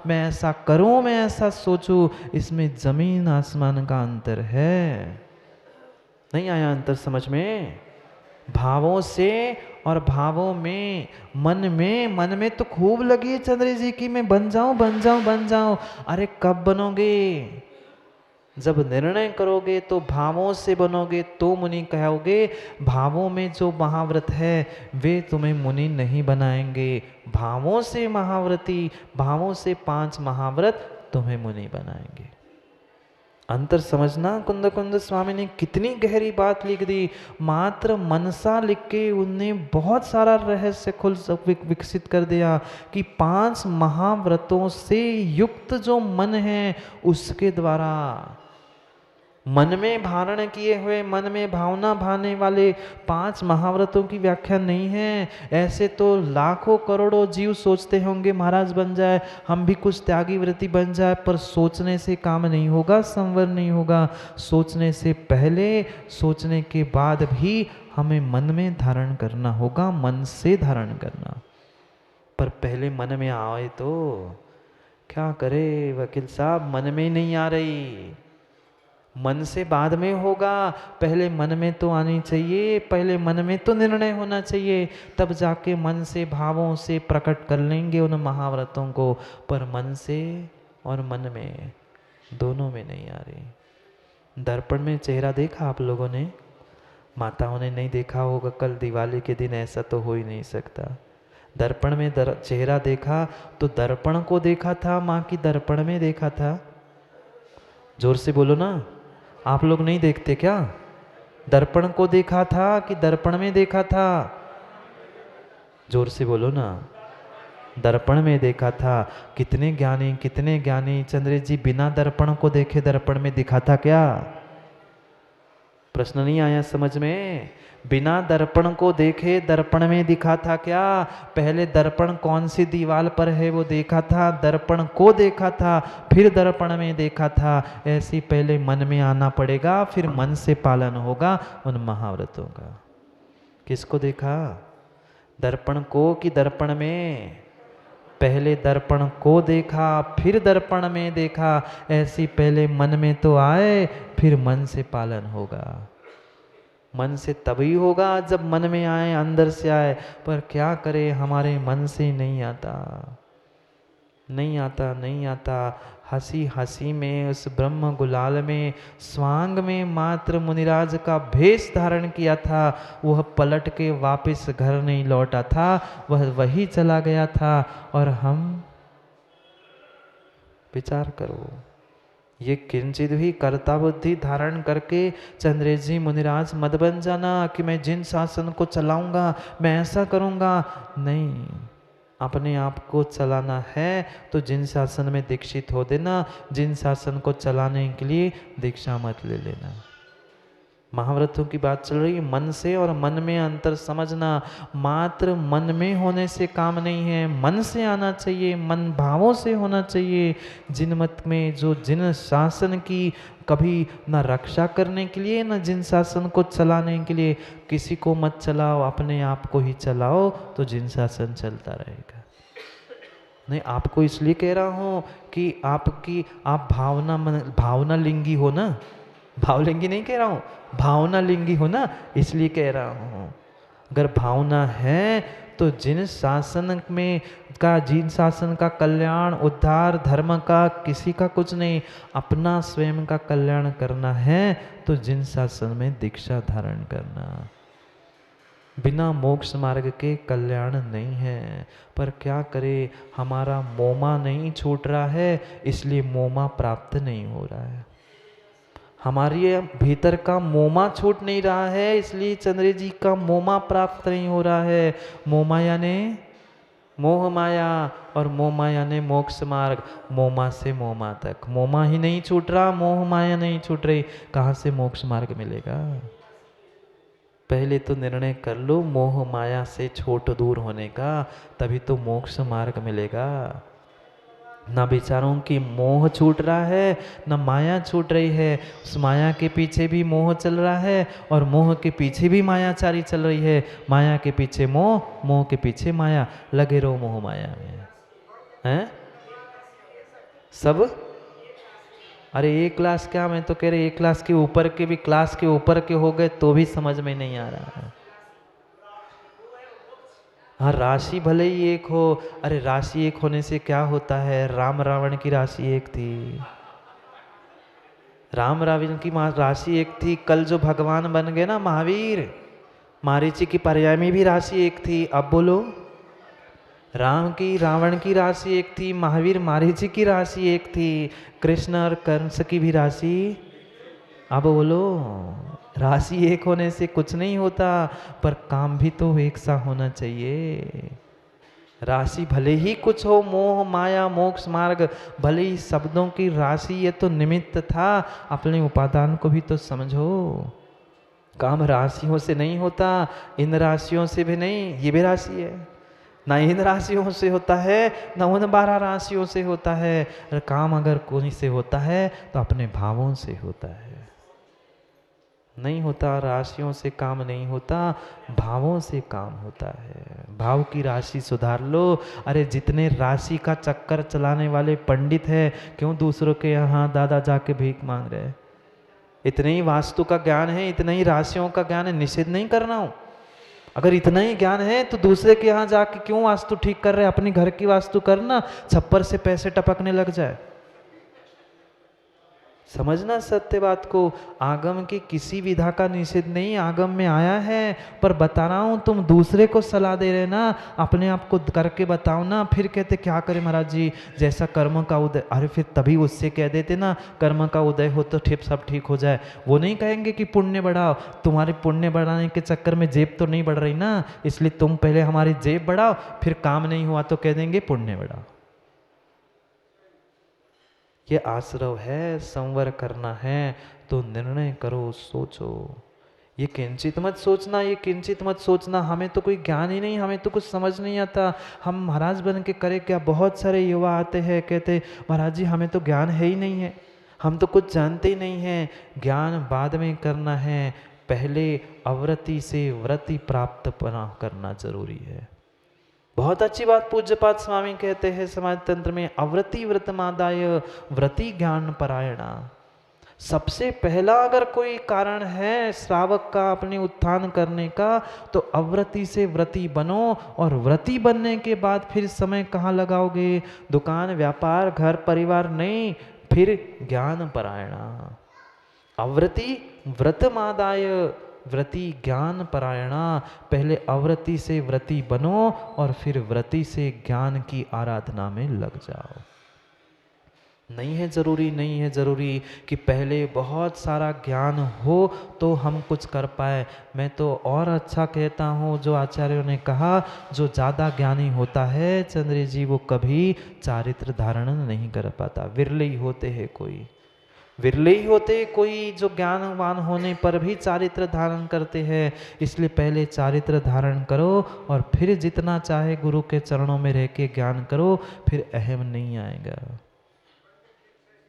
मैं ऐसा करूं, मैं ऐसा सोचूं, इसमें जमीन आसमान का अंतर है। नहीं आया अंतर समझ में? भावों से और भावों में, मन में तो खूब लगी है चंद्र जी की मैं बन जाऊं बन जाऊं बन जाऊं। अरे कब बनोगे? जब निर्णय करोगे तो भावों से बनोगे तो मुनि कहोगे। भावों में जो महाव्रत है वे तुम्हें मुनि नहीं बनाएंगे। भावों से महाव्रती, भावों से 5 महाव्रत तुम्हें मुनि बनाएंगे। अंतर समझना। कुंद कुंद स्वामी ने कितनी गहरी बात लिख दी। मात्र मनसा लिख के उनने बहुत सारा रहस्य खुल विकसित कर दिया कि 5 महाव्रतों से युक्त जो मन है उसके द्वारा, मन में धारण किए हुए, मन में भावना भाने वाले 5 महाव्रतों की व्याख्या नहीं है। ऐसे तो लाखों करोड़ों जीव सोचते होंगे महाराज बन जाए, हम भी कुछ त्यागी व्रति बन जाए, पर सोचने से काम नहीं होगा, संवर नहीं होगा। सोचने से पहले, सोचने के बाद भी हमें मन में धारण करना होगा, मन से धारण करना। पर पहले मन में आए तो क्या करे वकील साहब, मन में नहीं आ रही। मन से बाद में होगा, पहले मन में तो आनी चाहिए, पहले मन में तो निर्णय होना चाहिए, तब जाके मन से भावों से प्रकट कर लेंगे उन महाव्रतों को। पर मन से और मन में दोनों में नहीं आ रही। दर्पण में चेहरा देखा आप लोगों ने? माताओं ने नहीं देखा होगा, कल दिवाली के दिन ऐसा तो हो ही नहीं सकता। दर्पण में चेहरा देखा तो दर्पण को देखा था, माँ की दर्पण में देखा था? जोर से बोलो ना, आप लोग नहीं देखते क्या? दर्पण को देखा था कि दर्पण में देखा था? जोर से बोलो ना। दर्पण में देखा था। कितने ज्ञानी चंद्र जी बिना दर्पण को देखे दर्पण में दिखा था क्या? प्रश्न नहीं आया समझ में? बिना दर्पण को देखे दर्पण में दिखा था क्या? पहले दर्पण कौन सी दीवार पर है वो देखा था, दर्पण को देखा था, फिर दर्पण में देखा था। ऐसे पहले मन में आना पड़ेगा, फिर मन से पालन होगा उन महाव्रतों का। किसको देखा? दर्पण को कि दर्पण में? पहले दर्पण को देखा, फिर दर्पण में देखा। ऐसी पहले मन में तो आए, फिर मन से पालन होगा। मन से तभी होगा जब मन में आए, अंदर से आए। पर क्या करे, हमारे मन से नहीं आता, नहीं आता, नहीं आता। हंसी हंसी में उस ब्रह्म गुलाल में, स्वांग में मात्र मुनिराज का भेष धारण किया था। वह पलट के वापस घर नहीं लौटा था, वह वही चला गया था। और हम, विचार करो, ये किंचित भी कर्ता बुद्धि धारण करके चंद्रेश जी मुनिराज मत बन जाना कि मैं जिन शासन को चलाऊंगा, मैं ऐसा करूंगा। नहीं, अपने आप को चलाना है तो जिन शासन में दीक्षित हो देना। जिन शासन को चलाने के लिए दीक्षा मत ले लेना। महाव्रतों की बात चल रही है, मन से और मन में अंतर समझना। मात्र मन में होने से काम नहीं है, मन से आना चाहिए, मन भावों से होना चाहिए। जिन मत में जो जिन शासन की कभी न रक्षा करने के लिए न जिन शासन को चलाने के लिए, किसी को मत चलाओ, अपने आप को ही चलाओ तो जिन शासन चलता रहेगा। नहीं, आपको इसलिए कह रहा हूँ कि आप भावना लिंगी हो ना, भावलिंगी नहीं कह रहा हूँ, भावना लिंगी हो ना, इसलिए कह रहा हूँ। अगर भावना है तो जिन शासन का कल्याण, उद्धार, धर्म का, किसी का कुछ नहीं, अपना स्वयं का कल्याण करना है तो जिन शासन में दीक्षा धारण करना। बिना मोक्ष मार्ग के कल्याण नहीं है। पर क्या करे, हमारा मोमा नहीं छूट रहा है, इसलिए मोमा प्राप्त नहीं हो रहा है। हमारे भीतर का मोमा छूट नहीं रहा है, इसलिए चंद्र जी का मोमा प्राप्त नहीं हो रहा है। मोमा यानी मोह माया, और मोह माया ने मोक्ष मार्ग। मोमा से मोमा तक मोमा ही नहीं छूट रहा, मोह माया नहीं छूट रही, कहाँ से मोक्ष मार्ग मिलेगा? पहले तो निर्णय कर लो मोह माया से छोट दूर होने का, तभी तो मोक्ष मार्ग मिलेगा। ना विचारों की मोह छूट रहा है, ना माया छूट रही है। उस माया के पीछे भी मोह चल रहा है और मोह के पीछे भी मायाचारी चल रही है। माया के पीछे मोह, मोह के पीछे माया, लगे रहो मोह माया में, हैं? सब, अरे एक क्लास क्या, मैं तो कह रहे एक क्लास के ऊपर के भी, क्लास के ऊपर के हो गए तो भी समझ में नहीं आ रहा है। हाँ राशि भले ही एक हो, अरे राशि एक होने से क्या होता है, राम रावण की राशि एक थी, राम रावण की राशि एक थी, कल जो भगवान बन गए ना महावीर, मारीची की पर्याय में भी राशि एक थी। अब बोलो, राम की रावण की राशि एक थी, महावीर मारीची की राशि एक थी, कृष्ण और कंस की भी राशि। अब बोलो, राशि एक होने से कुछ नहीं होता, पर काम भी तो एक सा होना चाहिए। राशि भले ही कुछ हो, मोह माया मोक्ष मार्ग, भले ही शब्दों की राशि, ये तो निमित्त था, अपने उपादान को भी तो समझो। काम राशियों से नहीं होता, इन राशियों से भी नहीं, ये भी राशि है, ना इन राशियों से होता है, ना उन 12 राशियों से होता है। काम अगर कोई से होता है तो अपने भावों से होता है, नहीं होता राशियों से काम नहीं होता, भावों से काम होता है। भाव की राशि सुधार लो। अरे जितने राशि का चक्कर चलाने वाले पंडित है, क्यों दूसरों के यहाँ दादा जाके भीख मांग रहे हैं? इतने ही वास्तु का ज्ञान है, इतने ही राशियों का ज्ञान है, निषेध नहीं करना हूं। अगर इतना ही ज्ञान है तो दूसरे के यहाँ जाके क्यों वास्तु ठीक कर रहे हैं? अपनी घर की वास्तु करना, छप्पर से पैसे टपकने लग जाए। समझना सत्य बात को। आगम की किसी विधा का निषेध नहीं आगम में आया है, पर बता रहा हूं, तुम दूसरे को सलाह दे रहे ना, अपने आप को करके बताओ ना। फिर कहते क्या करें महाराज जी, जैसा कर्म का उदय, अरे फिर तभी उससे कह देते ना, कर्म का उदय हो तो सब ठीक हो जाए। वो नहीं कहेंगे कि पुण्य बढ़ाओ, तुम्हारे पुण्य बढ़ाने के चक्कर में जेब तो नहीं बढ़ रही ना, इसलिए तुम पहले हमारी जेब बढ़ाओ, फिर काम नहीं हुआ तो कह देंगे पुण्य बढ़ाओ। ये आश्रव है, संवर करना है तो निर्णय करो, सोचो। ये किंचित मत सोचना, ये किंचित मत सोचना, हमें तो कोई ज्ञान ही नहीं, हमें तो कुछ समझ नहीं आता, हम महाराज बन के करें क्या। बहुत सारे युवा आते हैं, कहते महाराज जी हमें तो ज्ञान है ही नहीं है, हम तो कुछ जानते ही नहीं हैं। ज्ञान बाद में करना है, पहले अवृत्ति से व्रति प्राप्त करना जरूरी है। बहुत अच्छी बात पूज्यपाद स्वामी कहते हैं समाज तंत्र में, अवृति व्रतमादाय व्रति ज्ञान परायणा। सबसे पहला अगर कोई कारण है श्रावक का अपने उत्थान करने का, तो अव्रति से व्रति बनो, और व्रति बनने के बाद फिर समय कहाँ लगाओगे? दुकान व्यापार घर परिवार नहीं, फिर ज्ञान परायणा। अव्रति व्रतमादाय व्रति ज्ञान परायणा। पहले अव्रति से व्रति बनो और फिर व्रति से ज्ञान की आराधना में लग जाओ। नहीं है जरूरी, नहीं है जरूरी कि पहले बहुत सारा ज्ञान हो तो हम कुछ कर पाए। मैं तो और अच्छा कहता हूँ, जो आचार्यों ने कहा, जो ज़्यादा ज्ञानी होता है चंद्र जी, वो कभी चारित्र धारण नहीं कर पाता। विरले ही होते हैं कोई, विरले ही होते कोई जो ज्ञानवान होने पर भी चारित्र धारण करते हैं। इसलिए पहले चारित्र धारण करो और फिर जितना चाहे गुरु के चरणों में रह के ज्ञान करो, फिर अहम नहीं आएगा,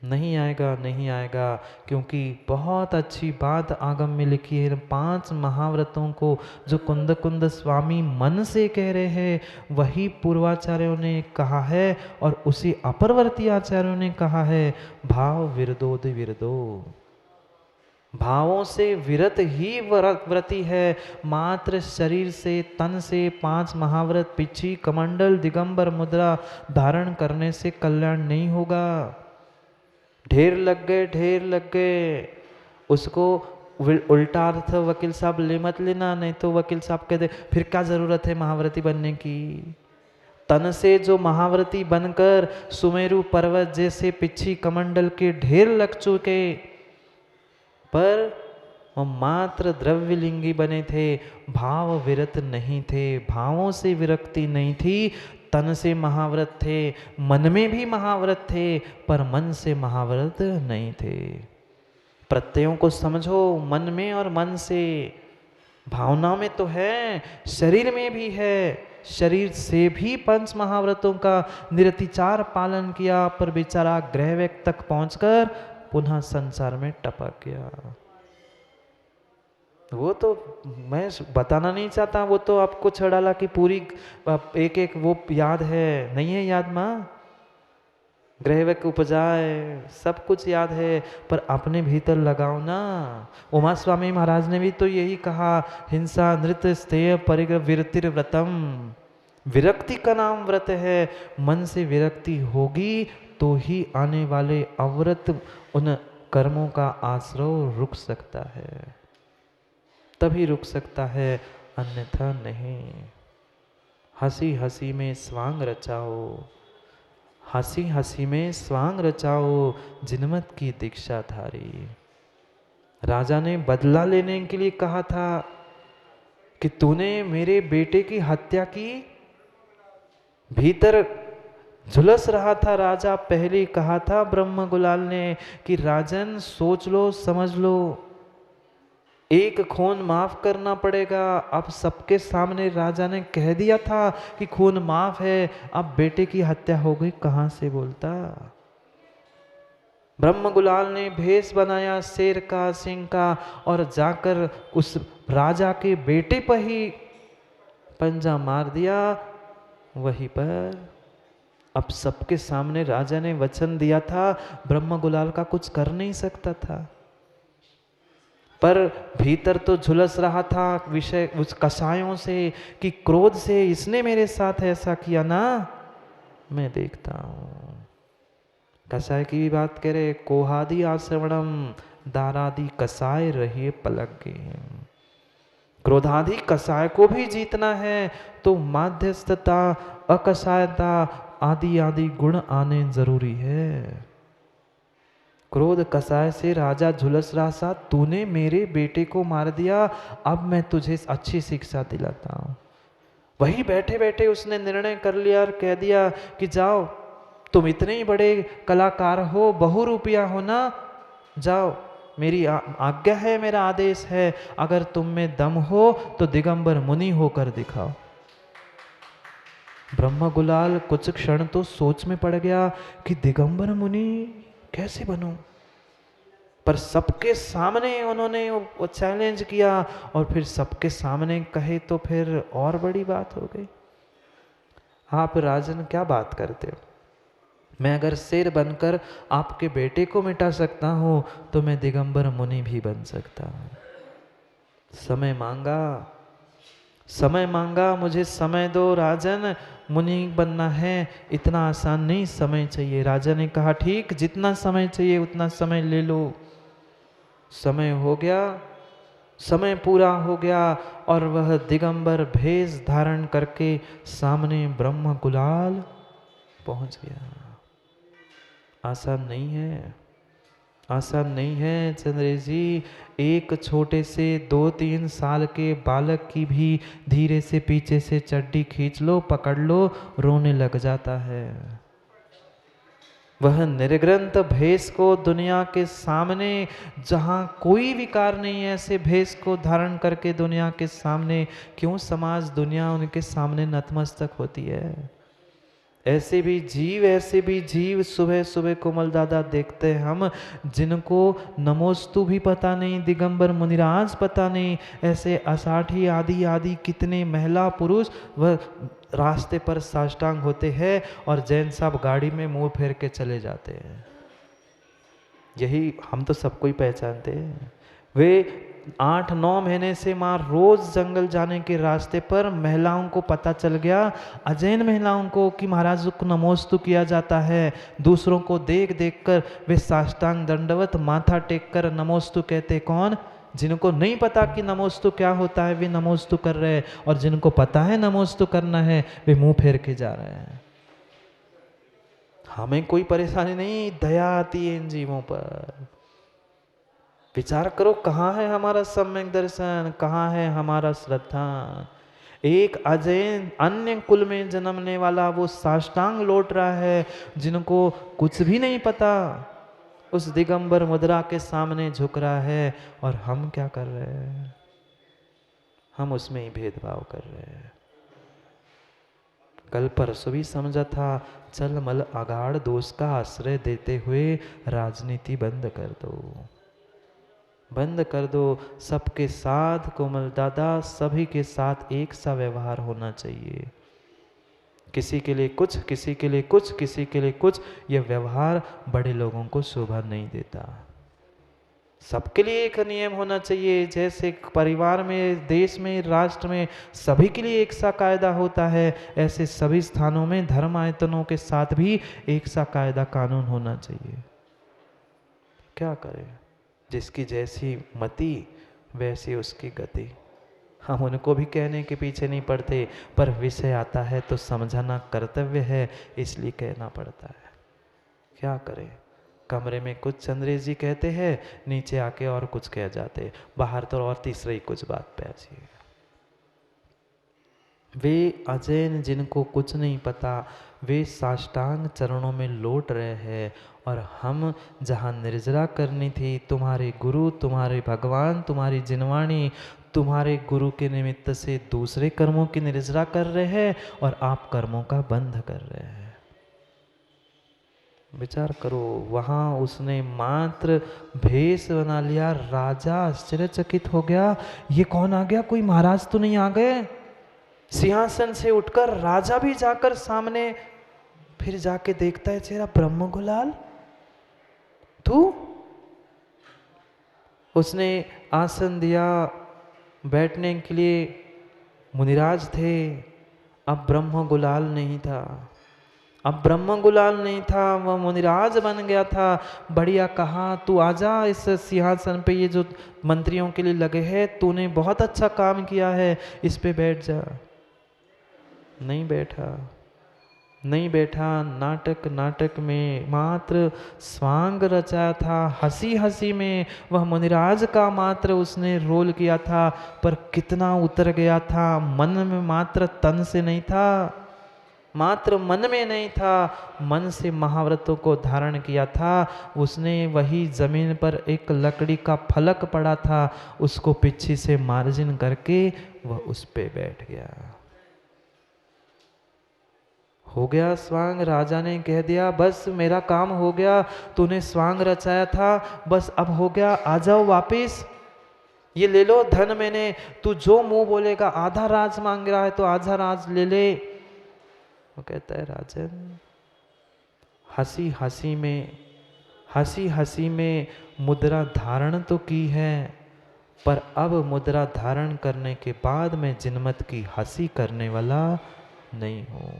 नहीं आएगा, नहीं आएगा। क्योंकि बहुत अच्छी बात आगम में लिखी है, 5 महाव्रतों को जो कुंद कुंद स्वामी मन से कह रहे हैं, वही पूर्वाचार्यों ने कहा है और उसी अपरवर्ती आचार्यों ने कहा है। भाव विरदोद विरदो, भावों से विरत ही व्रति है। मात्र शरीर से, तन से 5 महाव्रत, पिछी कमंडल दिगंबर मुद्रा धारण करने से कल्याण नहीं होगा। ढेर लग गए, ढेर लग गए, उसको उल्टा अर्थ वकील साहब ले मत लेना, नहीं तो वकील साहब कहते फिर क्या जरूरत है महाव्रती बनने की। तन से जो महाव्रती बनकर सुमेरु पर्वत जैसे पिछी कमंडल के ढेर लग चुके, पर वो मात्र द्रव्यलिंगी बने थे, भाव विरत नहीं थे, भावों से विरक्ति नहीं थी। तन से महाव्रत थे, मन में भी महाव्रत थे, पर मन से महाव्रत नहीं थे। प्रत्ययों को समझो, मन में और मन से, भावना में तो है, शरीर में भी है। शरीर से भी 5 महाव्रतों का निरतिचार पालन किया, पर बेचारा ग्रहवेग तक पहुंचकर पुनः संसार में टपक गया। वो तो मैं बताना नहीं चाहता, वो तो आपको छड़ाला की पूरी एक एक वो याद है, नहीं है याद माँ? ग्रहवक उपजाए, सब कुछ याद है, पर अपने भीतर लगाओ ना। उमा स्वामी महाराज ने भी तो यही कहा, हिंसा नृत्य स्थेय परिग्रह विरतिर व्रतम। विरक्ति का नाम व्रत है। मन से विरक्ति होगी तो ही आने वाले अव्रत उन कर्मों का आश्रय रुक सकता है, तभी रुक सकता है, अन्यथा नहीं। हंसी हंसी में स्वांग रचाओ, हंसी हंसी में स्वांग रचाओ, जिनमत की दीक्षा धारी। राजा ने बदला लेने के लिए कहा था कि तूने मेरे बेटे की हत्या की। भीतर झुलस रहा था राजा। पहले कहा था ब्रह्म गुलाल ने कि राजन सोच लो, समझ लो, एक खून माफ करना पड़ेगा। अब सबके सामने राजा ने कह दिया था कि खून माफ है, अब बेटे की हत्या हो गई, कहां से बोलता। ब्रह्म गुलाल ने भेष बनाया शेर का, सिंह का, और जाकर उस राजा के बेटे पर ही पंजा मार दिया। वहीं पर अब सबके सामने राजा ने वचन दिया था, ब्रह्म गुलाल का कुछ कर नहीं सकता था, पर भीतर तो झुलस रहा था विषय उस कसायों से कि क्रोध से इसने मेरे साथ ऐसा किया ना, मैं देखता हूं। कसाय की भी बात करे, कोहादि आश्रवणम दारादि कसाय रहिए पलक गए। क्रोधादि कसाय को भी जीतना है तो माध्यस्थता, अकसायता आदि आदि गुण आने जरूरी है। क्रोध कसाय से राजा झुलस रहा सा, तूने मेरे बेटे को मार दिया, अब मैं तुझे अच्छी शिक्षा दिलाता हूं। वही बैठे बैठे उसने निर्णय कर लिया और कह दिया कि जाओ, तुम इतने ही बड़े कलाकार हो, बहुरूपिया हो ना, जाओ, मेरी आज्ञा है, मेरा आदेश है, अगर तुम में दम हो तो दिगंबर मुनि होकर दिखाओ। ब्रह्म गुलाल कुछ क्षण तो सोच में पड़ गया कि दिगंबर मुनि कैसे बनूं, पर सबके सामने उन्होंने वो चैलेंज किया और फिर सबके सामने कहे तो फिर और बड़ी बात हो गई। आप राजन क्या बात करते हो, मैं अगर शेर बनकर आपके बेटे को मिटा सकता हूं तो मैं दिगंबर मुनि भी बन सकता हूं। समय मांगा, समय मांगा, मुझे समय दो राजन, मुनि बनना है, इतना आसान नहीं, समय चाहिए। राजा ने कहा ठीक, जितना समय चाहिए उतना समय ले लो। समय हो गया, समय पूरा हो गया और वह दिगंबर भेष धारण करके सामने ब्रह्म गुलाल पहुंच गया। आसान नहीं है, आसान नहीं है चंद्रेश जी। एक छोटे से 2-3 साल के बालक की भी धीरे से पीछे से चड्डी खींच लो, पकड़ लो, रोने लग जाता है। वह निर्ग्रंथ भेष को दुनिया के सामने, जहाँ कोई विकार नहीं है, ऐसे भेष को धारण करके दुनिया के सामने, क्यों समाज दुनिया उनके सामने नतमस्तक होती है। ऐसे भी जीव सुबह सुबह कोमल दादा देखते हैं हम, जिनको नमोस्तु भी पता नहीं, दिगंबर मुनिराज पता नहीं, ऐसे असाठी आदि आदि कितने महिला पुरुष वह रास्ते पर साष्टांग होते हैं और जैन साहब गाड़ी में मुंह फेर के चले जाते हैं। यही हम तो सबको ही पहचानते हैं। वे 8-9 महीने से माँ रोज जंगल जाने के रास्ते पर महिलाओं को पता चल गया, अजैन महिलाओं को, कि महाराज को नमोस्तु किया जाता है। दूसरों को देख देख कर वे साष्टांग दंडवत माथा टेक कर नमोस्तु कहते। कौन? जिनको नहीं पता कि नमोस्तु क्या होता है वे नमोस्तु कर रहे हैं, और जिनको पता है नमोस्तु करना है वे मुंह फेर के जा रहे हैं। हमें कोई परेशानी नहीं, दया आती है इन जीवों पर। विचार करो, कहाँ है हमारा सम्यक दर्शन, कहाँ है हमारा श्रद्धा। एक अजैन अन्य कुल में जन्मने वाला वो साष्टांग लौट रहा है, जिनको कुछ भी नहीं पता, उस दिगंबर मुद्रा के सामने झुक रहा है, और हम क्या कर रहे हैं? हम उसमें ही भेदभाव कर रहे हैं। कल परसों भी समझा था, चल मल अगाड़ दोष का आश्रय देते हुए राजनीति बंद कर दो, बंद कर दो। सबके साथ कोमल दादा, सभी के साथ एक सा व्यवहार होना चाहिए। किसी के लिए कुछ, किसी के लिए कुछ, किसी के लिए कुछ, ये व्यवहार बड़े लोगों को शोभा नहीं देता। सबके लिए एक नियम होना चाहिए, जैसे परिवार में, देश में, राष्ट्र में सभी के लिए एक सा कायदा होता है, ऐसे सभी स्थानों में धर्म आयतनों के साथ भी एक सा कायदा कानून होना चाहिए। क्या करें, जिसकी जैसी मति वैसी उसकी गति। हम उनको भी कहने के पीछे नहीं पड़ते, पर विषय आता है तो समझाना कर्तव्य है, इसलिए कहना पड़ता है। क्या करें, कमरे में कुछ चंद्रेश जी कहते हैं, नीचे आके और कुछ कह जाते, बाहर तो और तीसरा ही कुछ बात पे आती है। वे अजैन जिनको कुछ नहीं पता, वे साष्टांग चरणों में लौट रहे हैं, और हम जहाँ निर्जरा करनी थी, तुम्हारे गुरु, तुम्हारे भगवान, तुम्हारी जिनवाणी, तुम्हारे गुरु के निमित्त से दूसरे कर्मों की निर्जरा कर रहे हैं, और आप कर्मों का बंध कर रहे हैं। विचार करो, वहाँ उसने मात्र भेष बना लिया, राजा आश्चर्यचकित हो गया, ये कौन आ गया, कोई महाराज तो नहीं आ गए। सिंहासन से उठकर राजा भी जाकर सामने, फिर जाके देखता है चेहरा, ब्रह्म गुलाल तू। उसने आसन दिया बैठने के लिए, मुनिराज थे, अब ब्रह्म गुलाल नहीं था, अब ब्रह्म गुलाल नहीं था, वह मुनिराज बन गया था। बढ़िया कहा, तू आजा इस सिंहासन पे, ये जो मंत्रियों के लिए लगे हैं, तूने बहुत अच्छा काम किया है, इस पे बैठ जा। नहीं बैठा, नहीं बैठा। नाटक में मात्र स्वांग रचा था, हंसी हंसी में वह मुनिराज का मात्र उसने रोल किया था, पर कितना उतर गया था मन में, मात्र तन से नहीं था, मात्र मन में नहीं था, मन से महाव्रतों को धारण किया था उसने। वही जमीन पर एक लकड़ी का फलक पड़ा था, उसको पीछे से मार्जिन करके वह उस पे बैठ गया। हो गया स्वांग, राजा ने कह दिया बस मेरा काम हो गया, तूने स्वांग रचाया था, बस अब हो गया, आ जाओ वापिस, ये ले लो धन मैंने, तू जो मुंह बोलेगा, आधा राज मांग रहा है तो आधा राज ले ले। वो कहता है राजन, हंसी हंसी में मुद्रा धारण तो की है, पर अब मुद्रा धारण करने के बाद मैं जिनमत की हंसी करने वाला नहीं हूं।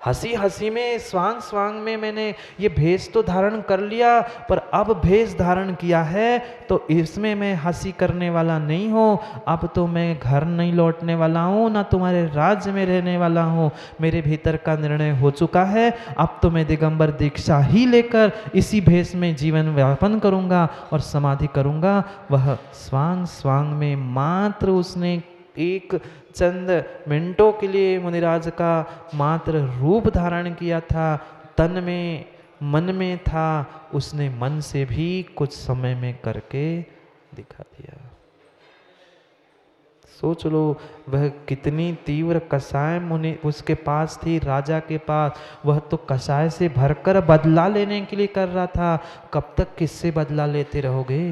हंसी हंसी में, स्वांग में मैंने ये भेष तो धारण कर लिया, पर अब भेष धारण किया है तो इसमें मैं हंसी करने वाला नहीं हूँ। अब तो मैं घर नहीं लौटने वाला हूँ, ना तुम्हारे राज्य में रहने वाला हूँ। मेरे भीतर का निर्णय हो चुका है, अब तो मैं दिगंबर दीक्षा ही लेकर इसी भेष में जीवन व्यापन करूँगा और समाधि करूँगा। वह स्वांग में मात्र उसने एक चंद मिनटों के लिए मुनिराज का मात्र रूप धारण किया था, तन में मन में था, उसने मन से भी कुछ समय में करके दिखा दिया। सोच लो वह कितनी तीव्र कषाय मुनि उसके पास थी, राजा के पास। वह तो कषाय से भरकर बदला लेने के लिए कर रहा था। कब तक किससे बदला लेते रहोगे?